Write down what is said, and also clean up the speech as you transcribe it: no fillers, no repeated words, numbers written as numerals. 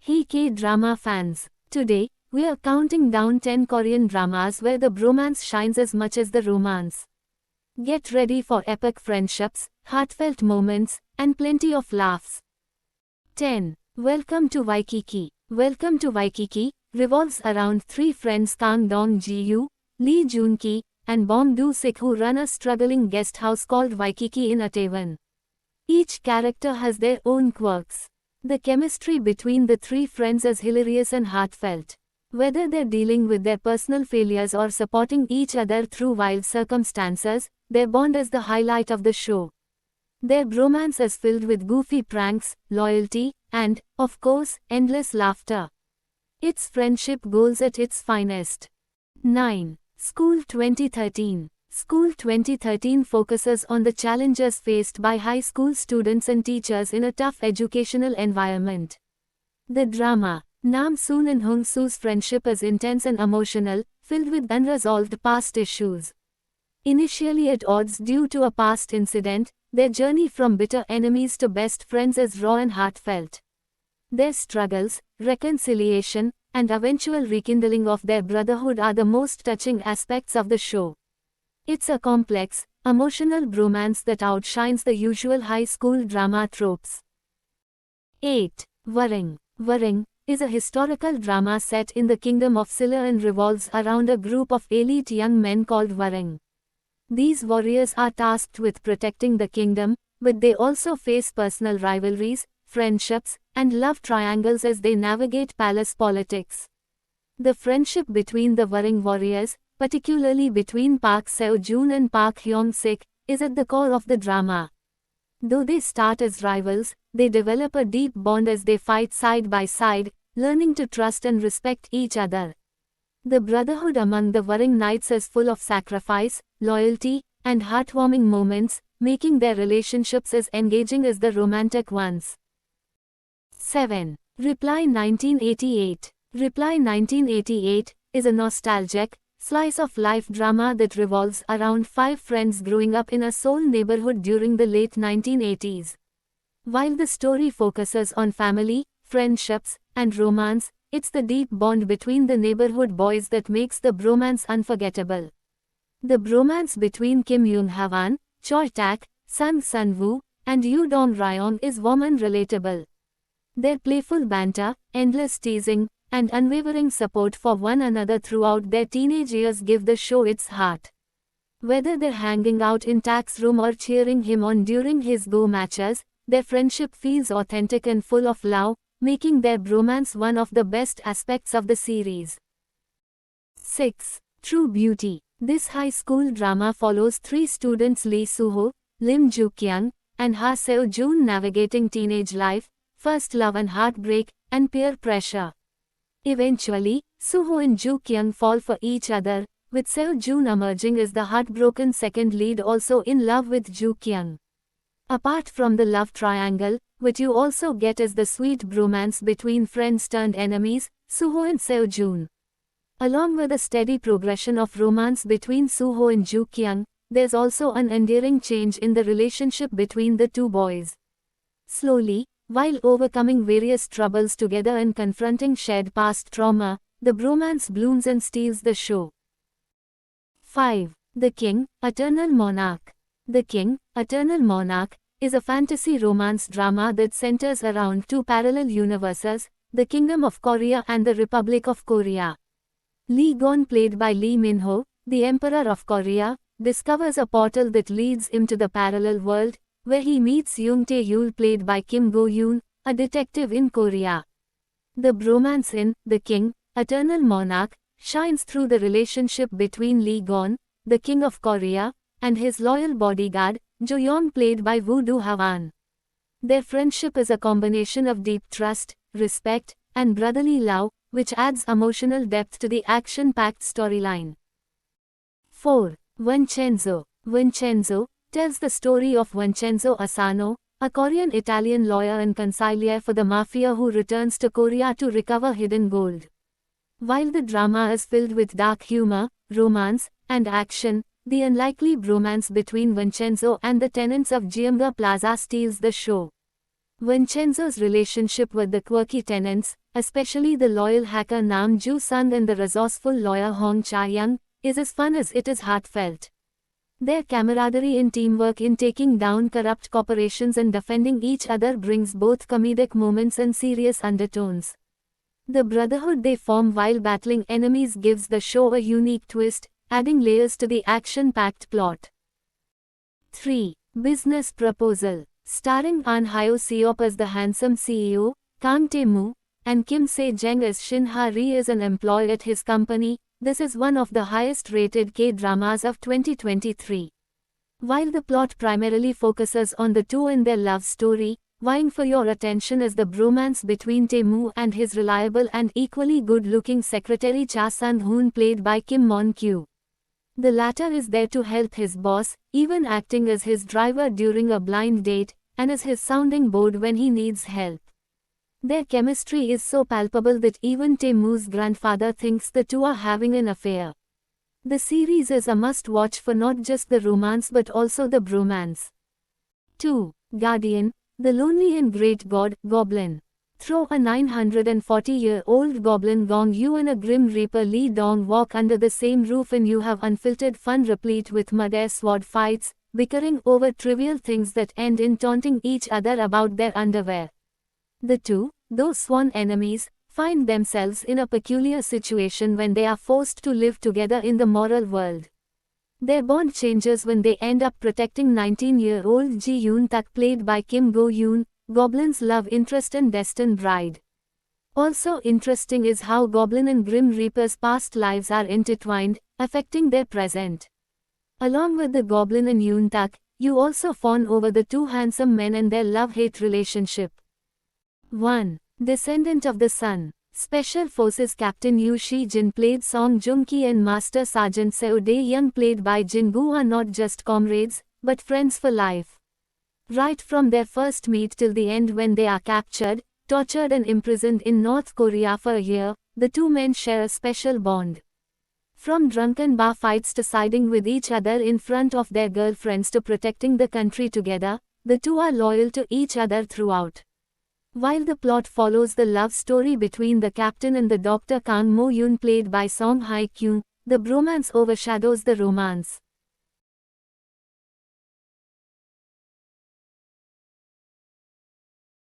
Hey K-drama fans! Today, we are counting down 10 Korean dramas where the bromance shines as much as the romance. Get ready for epic friendships, heartfelt moments, and plenty of laughs. 10. Welcome to Waikiki. Welcome to Waikiki revolves around three friends Kang Dong-ji-yu, Lee Joon-ki, and Bong Do-sik who run a struggling guest house called Waikiki in Itaewon. Each character has their own quirks. The chemistry between the three friends is hilarious and heartfelt. Whether they're dealing with their personal failures or supporting each other through wild circumstances, their bond is the highlight of the show. Their bromance is filled with goofy pranks, loyalty, and, of course, endless laughter. It's friendship goals at its finest. 9. School 2013. School 2013 focuses on the challenges faced by high school students and teachers in a tough educational environment. The drama, Nam Soon and Hong Soo's friendship is intense and emotional, filled with unresolved past issues. Initially at odds due to a past incident, their journey from bitter enemies to best friends is raw and heartfelt. Their struggles, reconciliation, and eventual rekindling of their brotherhood are the most touching aspects of the show. It's a complex, emotional bromance that outshines the usual high school drama tropes. 8. Waring. Waring is a historical drama set in the kingdom of Silla and revolves around a group of elite young men called Waring. These warriors are tasked with protecting the kingdom, but they also face personal rivalries, friendships, and love triangles as they navigate palace politics. The friendship between the Waring warriors, particularly between Park Seo-joon and Park Hyung-sik, is at the core of the drama. Though they start as rivals, they develop a deep bond as they fight side by side, learning to trust and respect each other. The brotherhood among the Waring knights is full of sacrifice, loyalty, and heartwarming moments, making their relationships as engaging as the romantic ones. 7. Reply 1988. Reply 1988 is a nostalgic, slice-of-life drama that revolves around five friends growing up in a Seoul neighborhood during the late 1980s. While the story focuses on family, friendships, and romance, it's the deep bond between the neighborhood boys that makes the bromance unforgettable. The bromance between Kim Yoon-hwan, Choi Tak, Sun Sun-woo, and Yoo Dong-ryong is warm and relatable. Their playful banter, endless teasing, and unwavering support for one another throughout their teenage years give the show its heart. Whether they're hanging out in Tak's room or cheering him on during his Go matches, their friendship feels authentic and full of love, making their bromance one of the best aspects of the series. 6. True Beauty. This high school drama follows three students Lee Soo-ho, Lim Joo-kyung, and Ha Seo-joon navigating teenage life, first love and heartbreak, and peer pressure. Eventually, Soo-ho and Joo-kyung fall for each other, with Seo-joon emerging as the heartbroken second lead also in love with Joo-kyung. Apart from the love triangle, what you also get is the sweet bromance between friends turned enemies, Soo-ho and Seo-joon. Along with a steady progression of romance between Soo-ho and Joo-kyung, there's also an endearing change in the relationship between the two boys. Slowly, while overcoming various troubles together and confronting shared past trauma, the bromance blooms and steals the show. 5. The King, Eternal Monarch. The King, Eternal Monarch, is a fantasy romance drama that centers around two parallel universes, the Kingdom of Korea and the Republic of Korea. Lee Gon, played by Lee Min-ho, the Emperor of Korea, discovers a portal that leads him to the parallel world, where he meets Yoon Tae-yul, played by Kim Go-yoon, a detective in Korea. The bromance in The King, Eternal Monarch shines through the relationship between Lee Gon, the King of Korea, and his loyal bodyguard, Jo-young, played by Woo Do-hwan. Their friendship is a combination of deep trust, respect, and brotherly love, which adds emotional depth to the action-packed storyline. 4. Vincenzo. Vincenzo tells the story of Vincenzo Asano, a Korean-Italian lawyer and consigliere for the mafia who returns to Korea to recover hidden gold. While the drama is filled with dark humor, romance, and action, the unlikely bromance between Vincenzo and the tenants of Giamga Plaza steals the show. Vincenzo's relationship with the quirky tenants, especially the loyal hacker Nam Ju Sung and the resourceful lawyer Hong Cha Young, is as fun as it is heartfelt. Their camaraderie and teamwork in taking down corrupt corporations and defending each other brings both comedic moments and serious undertones. The brotherhood they form while battling enemies gives the show a unique twist, adding layers to the action-packed plot. 3. Business Proposal. Starring Ahn Hyo Seop as the handsome CEO, Kang Tae-moo, and Kim Se-jeng as Shin Ha-ri as an employee at his company, this is one of the highest-rated K-dramas of 2023. While the plot primarily focuses on the two and their love story, vying for your attention is the bromance between Tae-moo and his reliable and equally good-looking secretary Cha Sun-hoon played by Kim Mon-kyu. The latter is there to help his boss, even acting as his driver during a blind date, and as his sounding board when he needs help. Their chemistry is so palpable that even Tae-moo's grandfather thinks the two are having an affair. The series is a must-watch for not just the romance but also the bromance. 2. Guardian, the lonely and great god, Goblin. Through a 940-year-old goblin Gong Yu and a grim reaper Lee Dong walk under the same roof and you have unfiltered fun replete with mud-air sword fights, bickering over trivial things that end in taunting each other about their underwear. The two, though sworn enemies, find themselves in a peculiar situation when they are forced to live together in the moral world. Their bond changes when they end up protecting 19-year-old Ji Yoon-tak played by Kim Go-yoon, Goblin's love interest and destined bride. Also interesting is how Goblin and Grim Reaper's past lives are intertwined, affecting their present. Along with the Goblin and Yoon-tak, you also fawn over the two handsome men and their love-hate relationship. 1. Descendant of the Sun. Special Forces Captain Yoo Shi-jin played Song Joong-ki and Master Sergeant Seo Dae-young played by Jin-gu are not just comrades, but friends for life. Right from their first meet till the end when they are captured, tortured and imprisoned in North Korea for a year, the two men share a special bond. From drunken bar fights to siding with each other in front of their girlfriends to protecting the country together, the two are loyal to each other throughout. While the plot follows the love story between the captain and the Dr. Kang Mo-yoon played by Song Hye-kyung, the bromance overshadows the romance.